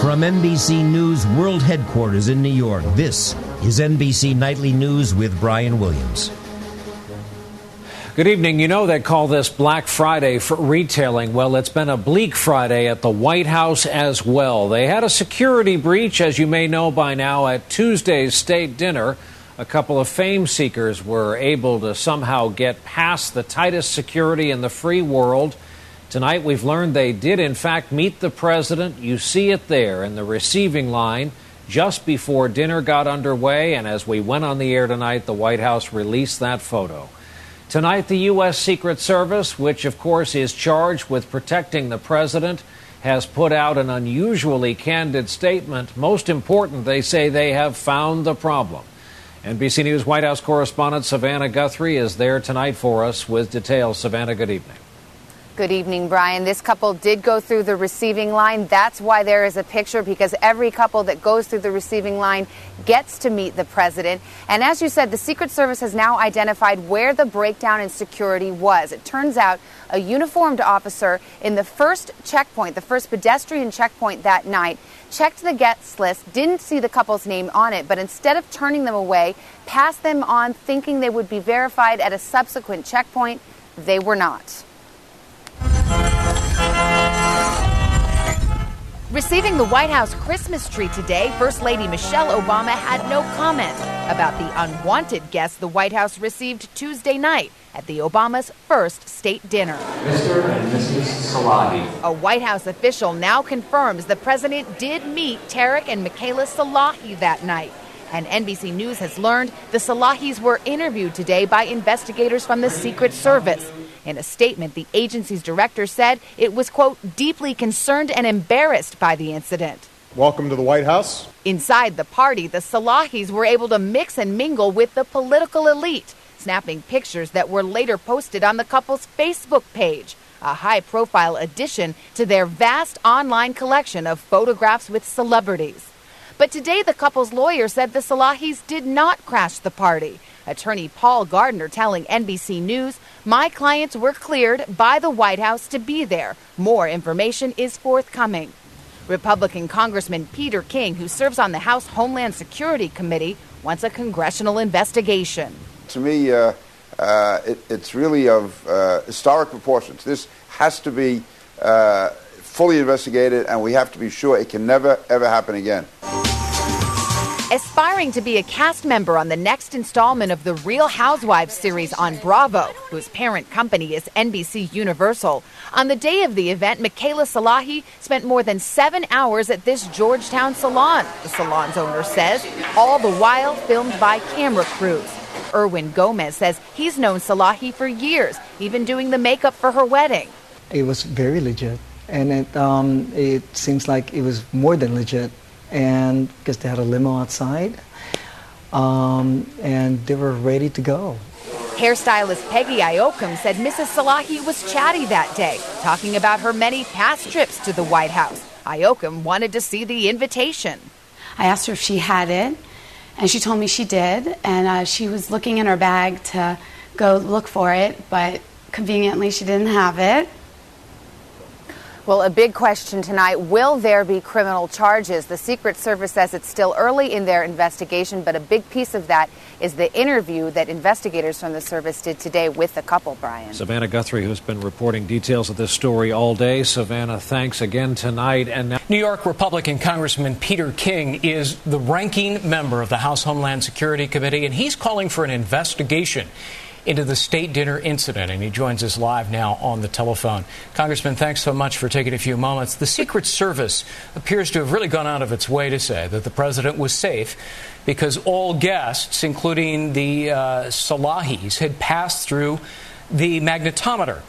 From NBC News World Headquarters in New York, this is NBC Nightly News with Brian Williams. Good evening. You know they call this Black Friday for retailing. Well, it's been a bleak Friday at the White House as well. They had a security breach, as you may know by now, at Tuesday's state dinner. A couple of fame seekers were able to somehow get past the tightest security in the free world. Tonight, we've learned they did, in fact, meet the president. You see it there in the receiving line just before dinner got underway. And as we went on the air tonight, the White House released that photo. Tonight, the U.S. Secret Service, which, of course, is charged with protecting the president, has put out an unusually candid statement. Most important, they say they have found the problem. NBC News White House correspondent Savannah Guthrie is there tonight for us with details. Savannah, good evening. Good evening, Brian. This couple did go through the receiving line. That's why there is a picture, because every couple that goes through the receiving line gets to meet the president. And as you said, the Secret Service has now identified where the breakdown in security was. It turns out a uniformed officer in the first checkpoint, the first pedestrian checkpoint that night, checked the guest list, didn't see the couple's name on it, but instead of turning them away, passed them on thinking they would be verified at a subsequent checkpoint. They were not. Receiving the White House Christmas tree today, First Lady Michelle Obama had no comment about the unwanted guests the White House received Tuesday night at the Obamas' first state dinner. Mr. and Mrs. Salahi. A White House official now confirms the president did meet Tarek and Michaela Salahi that night. And NBC News has learned the Salahis were interviewed today by investigators from the Secret Service. In a statement, the agency's director said it was, quote, deeply concerned and embarrassed by the incident. Welcome to the White House. Inside the party, the Salahis were able to mix and mingle with the political elite, snapping pictures that were later posted on the couple's Facebook page, a high-profile addition to their vast online collection of photographs with celebrities. But today, the couple's lawyer said the Salahis did not crash the party. Attorney Paul Gardner telling NBC News, "My clients were cleared by the White House to be there. More information is forthcoming." Republican Congressman Peter King, who serves on the House Homeland Security Committee, wants a congressional investigation. To me, it's really of historic proportions. This has to be fully investigated, and we have to be sure it can never, ever happen again. Aspiring to be a cast member on the next installment of the Real Housewives series on Bravo, whose parent company is NBC Universal. On the day of the event, Michaela Salahi spent more than 7 hours at this Georgetown salon, the salon's owner says, all the while filmed by camera crews. Erwin Gomez says he's known Salahi for years, even doing the makeup for her wedding. It was very legit, and it seems like it was more than legit. And because they had a limo outside, and they were ready to go. Hairstylist Peggy Iokum said Mrs. Salahi was chatty that day, talking about her many past trips to the White House. Iokum wanted to see the invitation. I asked her if she had it, and she told me she did, and she was looking in her bag to go look for it, but conveniently she didn't have it. Well, a big question tonight, will there be criminal charges? The Secret Service says it's still early in their investigation, but a big piece of that is the interview that investigators from the service did today with the couple, Brian. Savannah Guthrie, who's been reporting details of this story all day. Savannah, thanks again tonight. And now New York Republican Congressman Peter King is the ranking member of the House Homeland Security Committee, and he's calling for an investigation into the state dinner incident, and he joins us live now on the telephone. Congressman, thanks so much for taking a few moments. The Secret Service appears to have really gone out of its way to say that the president was safe because all guests, including the Salahis, had passed through the magnetometer.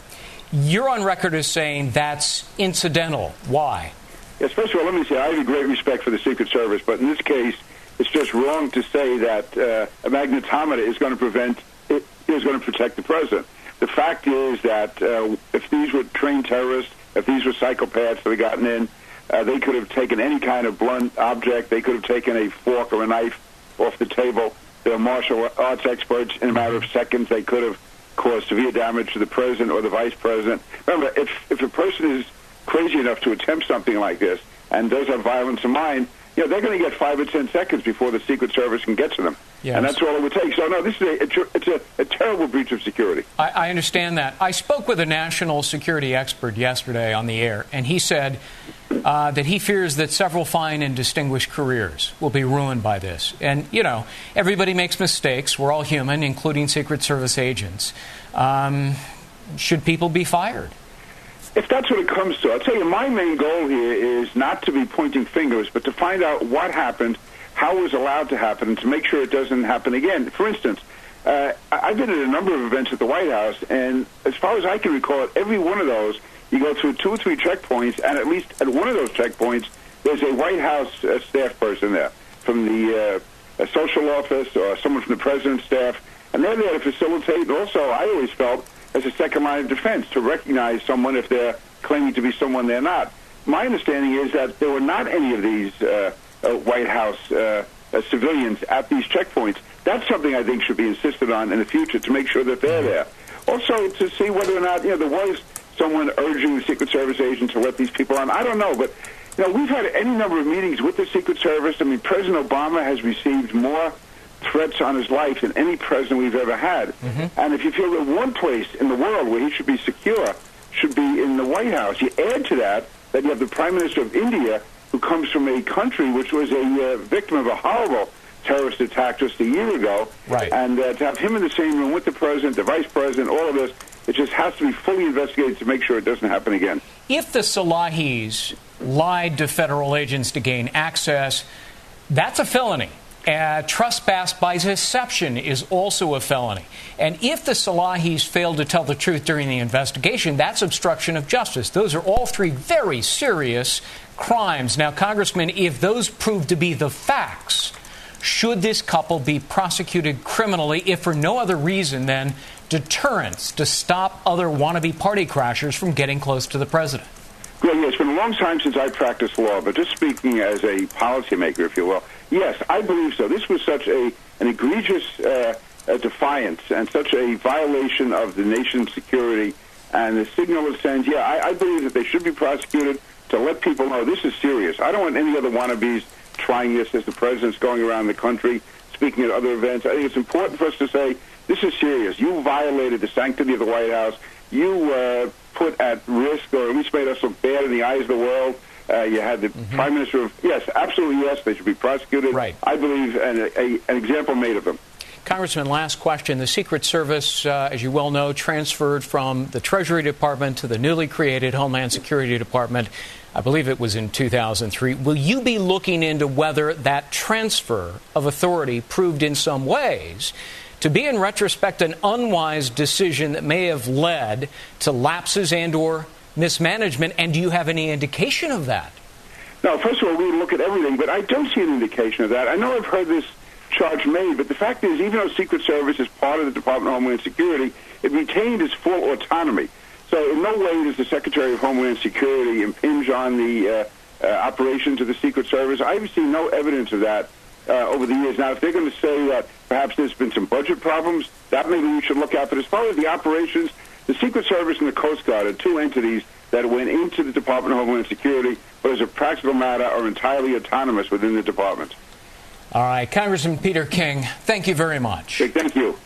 You're on record as saying that's incidental. Why? Yes, first of all, let me say I have a great respect for the Secret Service, but in this case, it's just wrong to say that a magnetometer is going to protect the president. The fact is that if these were trained terrorists, if these were psychopaths that had gotten in, they could have taken any kind of blunt object. They could have taken a fork or a knife off the table. They're martial arts experts. In a matter of seconds, they could have caused severe damage to the president or the vice president. Remember, if a person is crazy enough to attempt something like this, and those have violence in mind, you know, they're going to get 5 or 10 seconds before the Secret Service can get to them. Yes. And that's all it would take. So, no, this is a terrible breach of security. I understand that. I spoke with a national security expert yesterday on the air, and he said that he fears that several fine and distinguished careers will be ruined by this. And, you know, everybody makes mistakes. We're all human, including Secret Service agents. Should people be fired? If that's what it comes to, I'll tell you, my main goal here is not to be pointing fingers, but to find out what happened, how it was allowed to happen, and to make sure it doesn't happen again. For instance, I've been at a number of events at the White House, and as far as I can recall, at every one of those, you go through 2 or 3 checkpoints, and at least at one of those checkpoints, there's a White House staff person there from the social office or someone from the president's staff, and they're there to facilitate. And also, I always felt, as a second line of defense, to recognize someone if they're claiming to be someone they're not. My understanding is that there were not any of these White House civilians at these checkpoints. That's something I think should be insisted on in the future, to make sure that they're there. Also, to see whether or not, you know, there was someone urging the Secret Service agent to let these people on. I don't know, but, you know, we've had any number of meetings with the Secret Service. I mean, President Obama has received more threats on his life than any president we've ever had. Mm-hmm. And if you feel that one place in the world where he should be secure should be in the White House, you add to that you have the Prime Minister of India, who comes from a country which was a victim of a horrible terrorist attack just a year ago. Right. And to have him in the same room with the president, the vice president, all of this, it just has to be fully investigated to make sure it doesn't happen again. If the Salahis lied to federal agents to gain access, that's a felony. Trespass by deception is also a felony. And if the Salahis failed to tell the truth during the investigation, that's obstruction of justice. Those are all 3 very serious crimes. Now, Congressman, if those prove to be the facts, should this couple be prosecuted criminally, if for no other reason than deterrence, to stop other wannabe party crashers from getting close to the president? Well, yeah, it's been a long time since I practiced law, but just speaking as a policymaker, if you will, yes, I believe so. This was such an egregious defiance and such a violation of the nation's security, and the signal it sends, I believe that they should be prosecuted to let people know this is serious. I don't want any other wannabes trying this as the president's going around the country speaking at other events. I think it's important for us to say, this is serious. You violated the sanctity of the White House. You put at risk, or at least made us look bad in the eyes of the world. You had the Prime Minister of, yes, absolutely yes, they should be prosecuted. Right. I believe an example made of them. Congressman, last question. The Secret Service, as you well know, transferred from the Treasury Department to the newly created Homeland Security Department. I believe it was in 2003. Will you be looking into whether that transfer of authority proved in some ways to be, in retrospect, an unwise decision that may have led to lapses and or mismanagement? And do you have any indication of that? No, first of all, we look at everything, but I don't see an indication of that. I know I've heard this charge made, but the fact is, even though Secret Service is part of the Department of Homeland Security, it retained its full autonomy. So in no way does the Secretary of Homeland Security impinge on the operations of the Secret Service. I've seen no evidence of that over the years. Now, if they're going to say that perhaps there's been some budget problems, that maybe we should look at. But as far as the operations, the Secret Service and the Coast Guard are 2 entities that went into the Department of Homeland Security, but as a practical matter are entirely autonomous within the department. All right. Congressman Peter King, thank you very much. Thank you.